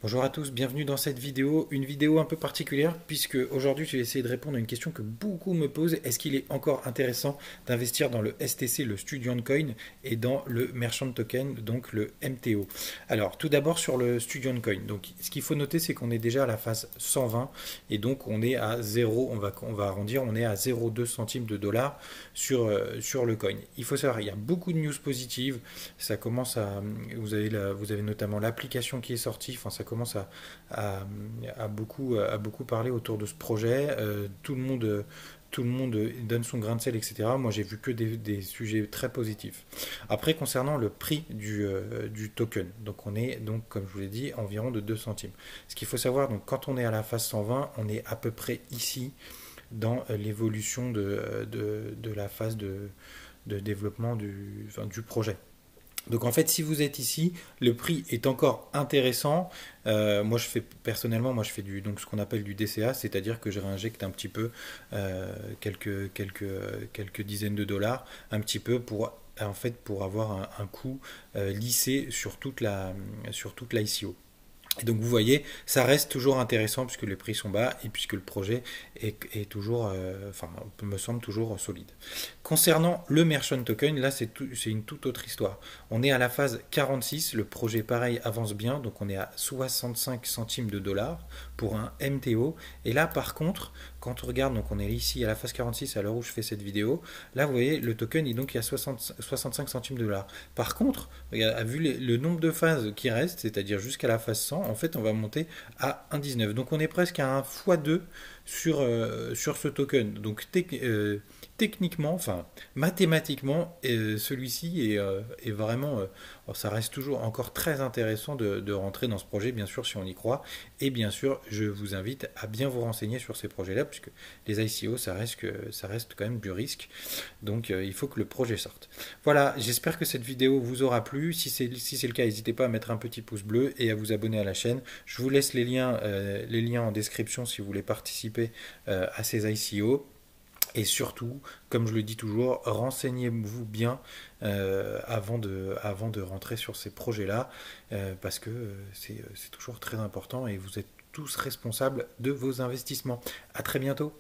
Bonjour à tous, bienvenue dans cette vidéo, une vidéo un peu particulière puisque aujourd'hui je vais essayer de répondre à une question que beaucoup me posent. Est-ce qu'il est encore intéressant d'investir dans le STC, le Student Coin, et dans le Merchant Token, donc le MTO? Alors tout d'abord sur le Student Coin, donc ce qu'il faut noter c'est qu'on est déjà à la phase 120 et donc on est à 0, on va arrondir, on est à 0,2 centimes de dollars sur le coin. Il faut savoir, il y a beaucoup de news positives, ça commence à, vous avez notamment l'application qui est sortie, enfin ça commence à beaucoup parler autour de ce projet. Tout le monde donne son grain de sel, etc. Moi, j'ai vu que des sujets très positifs. Après, concernant le prix du token, donc on est, donc, comme je vous l'ai dit, environ de 2 centimes. Ce qu'il faut savoir, donc, quand on est à la phase 120, on est à peu près ici dans l'évolution de la phase de développement du projet. Donc en fait, si vous êtes ici, le prix est encore intéressant. Moi, moi, je fais donc ce qu'on appelle du DCA, c'est-à-dire que je réinjecte un petit peu, quelques dizaines de dollars, un petit peu pour avoir un coût lissé sur toute la ICO. Et donc vous voyez, ça reste toujours intéressant puisque les prix sont bas et puisque le projet est toujours, enfin, me semble toujours solide. Concernant le Merchant Token, là c'est une toute autre histoire. On est à la phase 46, le projet pareil avance bien, donc on est à 65 centimes de dollars pour un MTO. Et là par contre, quand on regarde, donc on est ici à la phase 46 à l'heure où je fais cette vidéo, là vous voyez le token est donc à 65 centimes de dollars. Par contre, vu le nombre de phases qui restent, c'est-à-dire jusqu'à la phase 100, en fait, on va monter à 1,19. Donc, on est presque à un x2 sur ce token. Donc, techniquement, enfin, mathématiquement, celui-ci est vraiment. Ça reste toujours encore très intéressant de rentrer dans ce projet, bien sûr, si on y croit. Et bien sûr, je vous invite à bien vous renseigner sur ces projets-là, puisque les ICO, ça reste quand même du risque. Donc, il faut que le projet sorte. Voilà, j'espère que cette vidéo vous aura plu. Si c'est le cas, n'hésitez pas à mettre un petit pouce bleu et à vous abonner à la chaîne. Je vous laisse les liens en description si vous voulez participer à ces ICO. Et surtout, comme je le dis toujours, renseignez-vous bien avant de rentrer sur ces projets-là, parce que c'est toujours très important et vous êtes tous responsables de vos investissements. À très bientôt.